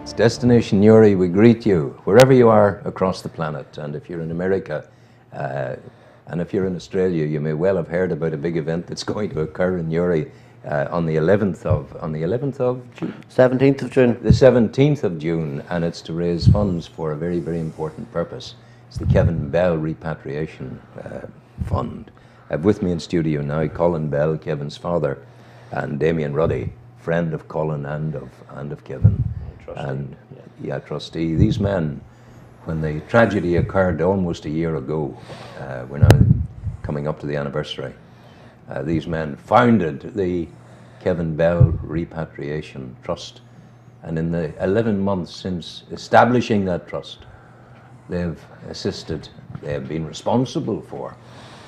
It's Destination Newry. We greet you wherever you are across the planet. And if you're in America and if you're in Australia, you may well have heard about a big event that's going to occur in Newry on the 11th of June? 17th of June. The 17th of June, and it's to raise funds for a very, very important purpose. It's the Kevin Bell Repatriation Fund. I have with me in studio now Colin Bell, Kevin's father, and Damien Ruddy, friend of Colin and of Kevin. Trustee. And yeah, trustee. These men, when the tragedy occurred almost a year ago, we're now coming up to the anniversary. These men founded the Kevin Bell Repatriation Trust, and in the 11 months since establishing that trust, they've assisted, they have been responsible for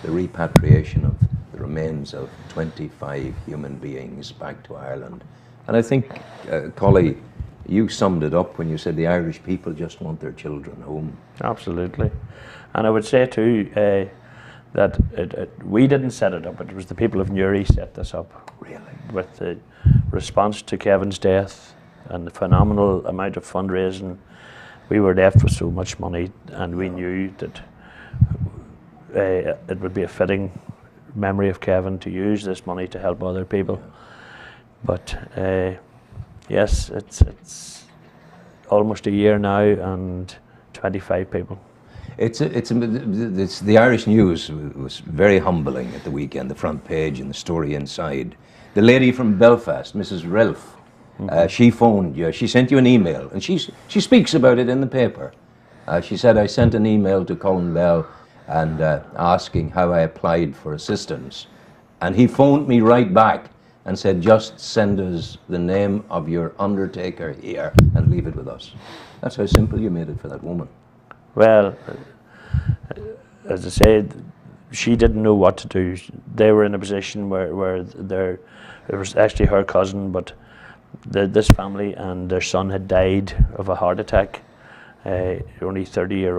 the repatriation of the remains of 25 human beings back to Ireland. And I think, Collie, you summed it up when you said the Irish people just want their children home. Absolutely. And I would say too that we didn't set it up, it was the people of Newry set this up. Really? With the response to Kevin's death and the phenomenal amount of fundraising. We were left with so much money, and we knew that it would be a fitting memory of Kevin to use this money to help other people. But yes, it's almost a year now and 25 people. It's the Irish News was very humbling at the weekend, the front page and the story inside. The lady from Belfast, Mrs. Relf, she phoned you, she sent you an email, and she speaks about it in the paper. She said, I sent an email to Colin Bell and asking how I applied for assistance. And he phoned me right back and said, just send us the name of your undertaker here and leave it with us. That's how simple you made it for that woman. Well, as I said, she didn't know what to do. They were in a position where it was actually her cousin, but this family and their son had died of a heart attack. Only 37 years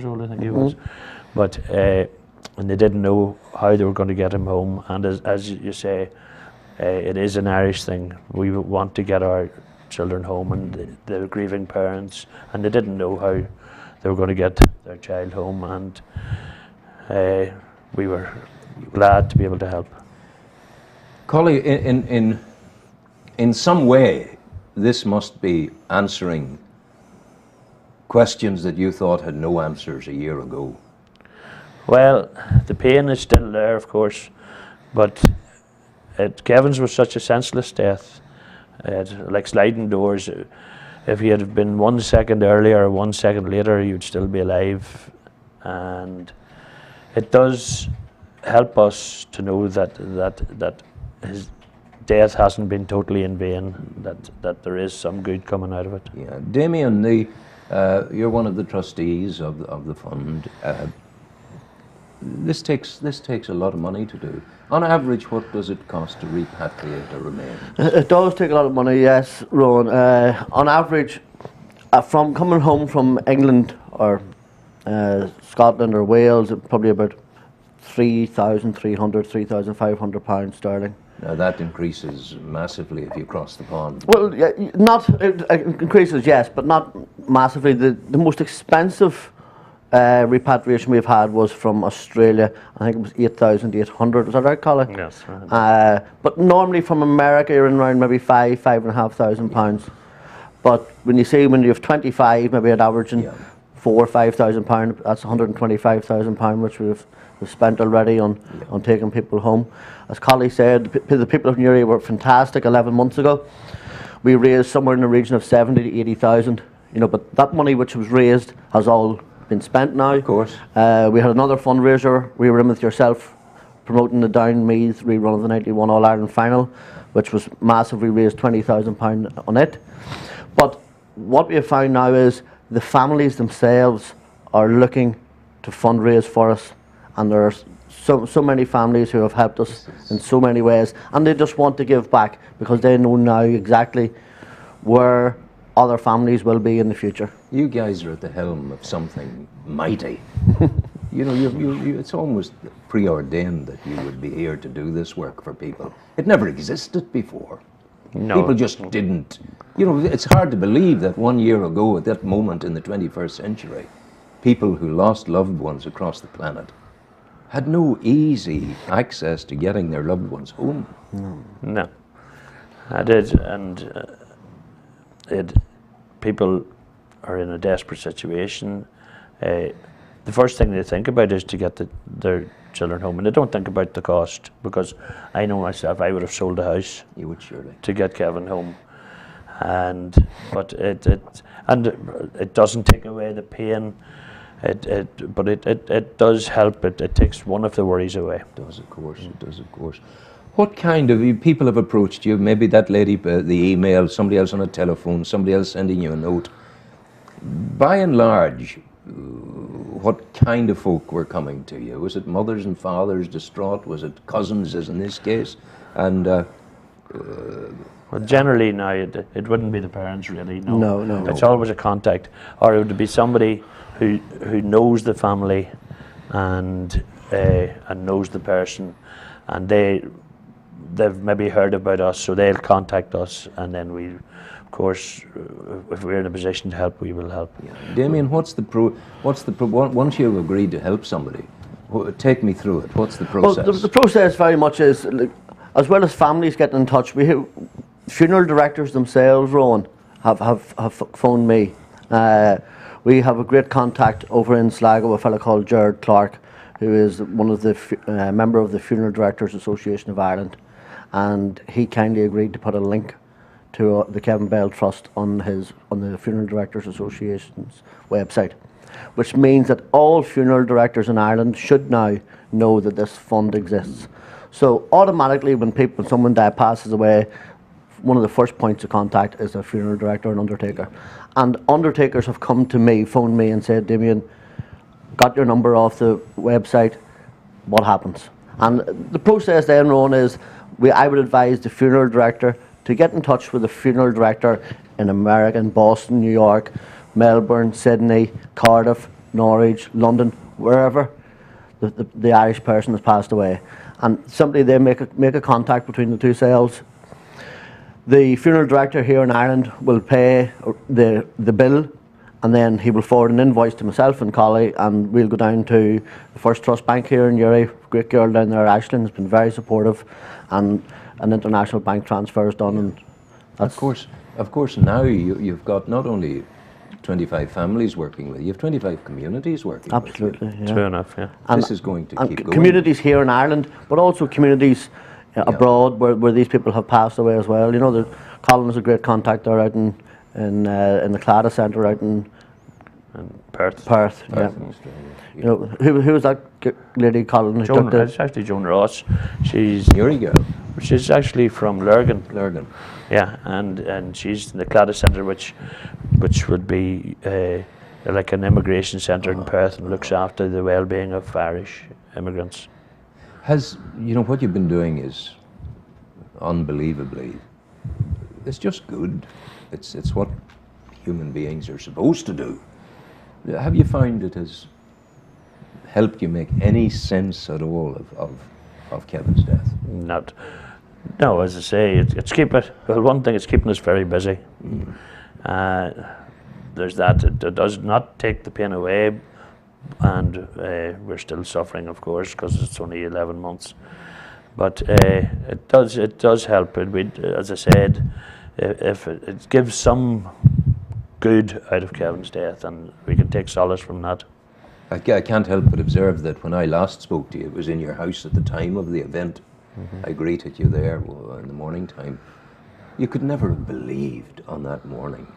old, I think he was. But and they didn't know how they were going to get him home. And as you say, it is an Irish thing. We want to get our children home, and the grieving parents, and they didn't know how they were going to get their child home, and we were glad to be able to help. Collie, in some way, this must be answering questions that you thought had no answers a year ago. Well, the pain is still there, of course, but Kevin's was such a senseless death. Like sliding doors. If he had been 1 second earlier or 1 second later, he would still be alive. And it does help us to know that his death hasn't been totally in vain, that there is some good coming out of it. Yeah, Damien, you're one of the trustees of the fund. This takes a lot of money to do. On average, what does it cost to repatriate a remains? It does take a lot of money, yes, Rowan. On average, from coming home from England or Scotland or Wales, probably about £3,300, £3,500 sterling. Now that increases massively if you cross the pond. Well, yeah, it increases, yes, but not massively. The most expensive repatriation we've had was from Australia. I think it was 8,800. Is that right, Colin? Yes. Right. But normally from America, you're in around maybe £5,500. But when you have 25, maybe an averaging £4,000 or £5,000. That's £125,000, which we've spent already on taking people home. As Collie said, the people of Newry were fantastic 11 months ago. We raised somewhere in the region of 70 to 80,000. But that money which was raised has all been spent now. Of course. We had another fundraiser. We were in with yourself promoting the Downmeath rerun of the 91 All-Ireland final, which was massive. We raised £20,000 on it. But what we have found now is the families themselves are looking to fundraise for us, and there are so many families who have helped us in so many ways, and they just want to give back because they know now exactly where other families will be in the future. You guys are at the helm of something mighty. It's almost preordained that you would be here to do this work for people. It never existed before. No. People just didn't. You know, it's hard to believe that 1 year ago, at that moment in the 21st century, people who lost loved ones across the planet had no easy access to getting their loved ones home. No, I did, and people are in a desperate situation. The first thing they think about is to get their children home, and they don't think about the cost, because I know myself, I would have sold a house You would surely. to get Kevin home, but it doesn't take away the pain. But it does help. It takes one of the worries away. It does, of course. It does, of course. What kind of people have approached you? Maybe that lady, the email, somebody else on a telephone, somebody else sending you a note. By and large, what kind of folk were coming to you? Was it mothers and fathers distraught? Was it cousins, as in this case? And Well, generally now it wouldn't be the parents, really. No. No. It's always a contact, or it would be somebody who knows the family and knows the person, and they've maybe heard about us, so they'll contact us, and then we, of course, if we're in a position to help, we will help. yeah. Damien, once you've agreed to help somebody, take me through it. What's the process? Well, the process very much is, like, as well as families getting in touch, funeral directors themselves, Rowan, have phoned me. We have a great contact over in Sligo, a fellow called Gerard Clark, who is one of the member of the Funeral Directors Association of Ireland, and he kindly agreed to put a link to the Kevin Bell Trust on the Funeral Directors Association's website, which means that all funeral directors in Ireland should now know that this fund exists. So automatically, when someone passes away, one of the first points of contact is a funeral director and undertaker. And undertakers have come to me, phoned me and said, Damien, got your number off the website, what happens? And the process then, Ron, is I would advise the funeral director to get in touch with the funeral director in America, in Boston, New York, Melbourne, Sydney, Cardiff, Norwich, London, wherever the Irish person has passed away. And simply they make a contact between the two selves. The funeral director here in Ireland will pay the bill, and then he will forward an invoice to myself and Collie, and we'll go down to the First Trust Bank here in Uri. Great girl down there, Aisling, has been very supportive, and an international bank transfer is done. And that's Of course, now you've got not only 25 families working with you, have 25 communities working absolutely, with you. yeah. True enough, yeah. And, This is going to and keep going. communities here in Ireland, but also communities abroad where these people have passed away as well. You know, Colin is a great contact there out in the Claddagh Centre out in Perth. Perth yeah. in Australia. You know, who was that lady, Colin? It's actually Joan Ross. She's Uri girl, actually from Lurgan. Lurgan. Yeah, and she's in the Claddagh Centre, which would be like an immigration centre in Perth, and looks after the well-being of Irish immigrants. What you've been doing is unbelievably, it's just good. It's what human beings are supposed to do. Have you found it has helped you make any sense at all of Kevin's death? No, as I say, it's one thing, it's keeping us very busy. There's that. It does not take the pain away, and we're still suffering, of course, because it's only 11 months. But it does help. As I said, if it gives some good out of Kevin's death, and we can take solace from that. I can't help but observe that when I last spoke to you, it was in your house at the time of the event. I greeted you there in the morning time. You could never have believed on that morning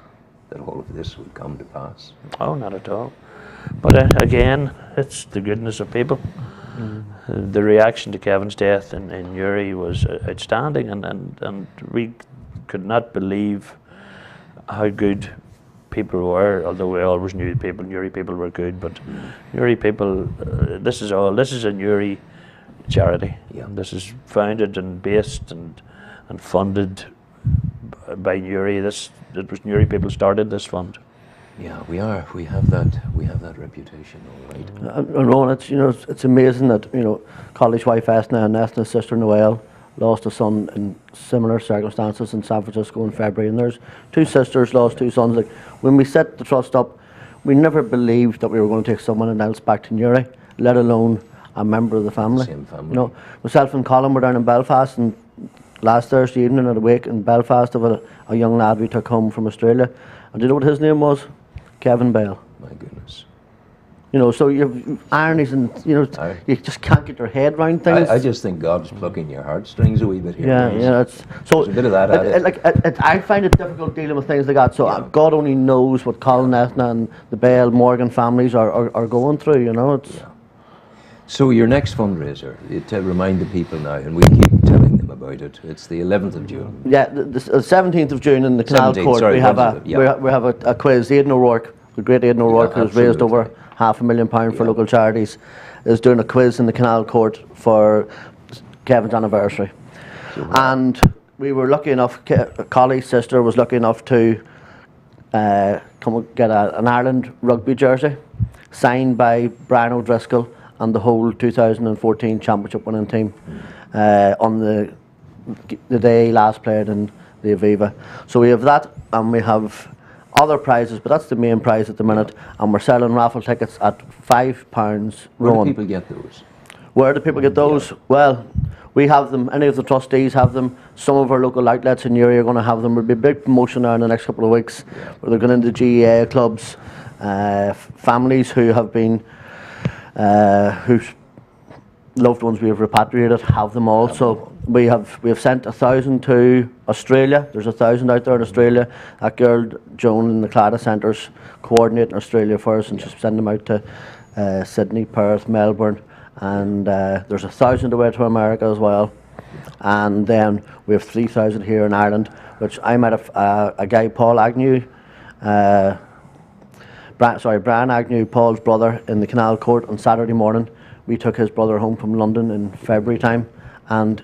that all of this would come to pass. Oh, not at all. But again, it's the goodness of people. The reaction to Kevin's death in Uri was outstanding, and we could not believe how good people were, although we always knew Uri people were good, but Uri people, this is a Uri charity. Yeah. And this is founded and based and funded by Uri. It was Uri people started this fund. Yeah, we are. We have that reputation, all right. And Ron, it's amazing that College wife Esna and Esna's sister Noelle lost a son in similar circumstances in San Francisco in February, and there's 2 sisters lost 2 sons. Like, when we set the trust up, we never believed that we were going to take someone else back to Newry, let alone a member of the family. Same family. You know, myself and Colin were down in Belfast, and last Thursday evening at a wake in Belfast of a young lad we took home from Australia. And do you know what his name was? Kevin Bell. My goodness. You know, so you've ironies, and you know, Aye. you just can't get your head around things. I just think God's plucking your heartstrings a wee bit here. Yeah, There's- yeah, it's so. there's a bit of that at it. I find it difficult dealing with things like that. So Yeah. God only knows what Colin Ethna and the Bell Morgan families are going through. You know, it's. Yeah. So your next fundraiser, to remind the people now, and we keep telling them about it, it's the 11th of June. Yeah, the 17th of June in the Canal 17th, Court, sorry, we have yeah. we have a quiz. Aidan O'Rourke, the great Aidan O'Rourke, who's raised absolutely. over £500,000 for Yeah. local charities, is doing a quiz in the Canal Court for Kevin's anniversary. And we were lucky enough, Collie's sister was lucky enough to come and get an Ireland rugby jersey signed by Brian O'Driscoll and the whole 2014 championship winning team on the day he last played in the Aviva. So we have that, and we have other prizes, but that's the main prize at the minute, and we're selling raffle tickets at £5 Where do run. people get those? Where do people get those? Well, we have them, any of the trustees have them, some of our local outlets in Newry are going to have them. There'll be a big promotion now in the next couple of weeks where they're going into GEA clubs, families who have been, whose loved ones we have repatriated have them all. So we have sent 1,000 to Australia. There's 1,000 out there in Australia. That girl Joan in the Claddagh Centre's coordinating Australia for us, and she's sending them out to Sydney, Perth, Melbourne, and there's 1,000 away to America as well. And then we have 3,000 here in Ireland, which I met a guy, Paul Agnew, Brian Agnew, Paul's brother, in the Canal Court on Saturday morning. We took his brother home from London in February time, and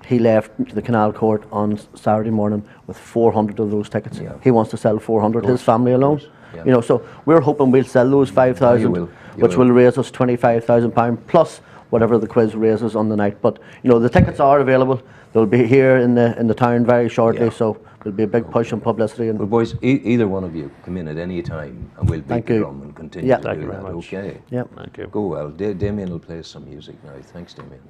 he left the Canal Court on Saturday morning with 400 of those tickets. Yeah. He wants to sell 400, his family alone. Yeah. You know, so we're hoping we'll sell those 5,000, will. You which will. will raise us £25,000 plus whatever the quiz raises on the night. But you know, the tickets are available. They'll be here in the town very shortly. Yeah. So there'll be a big push on publicity. And Well, boys, either one of you come in at any time, and we'll beat Thank the you. drum and continue Yeah. to Thank do you that. very much. Okay. yeah. Thank you. Go well. Damien will play some music now. Thanks, Damien.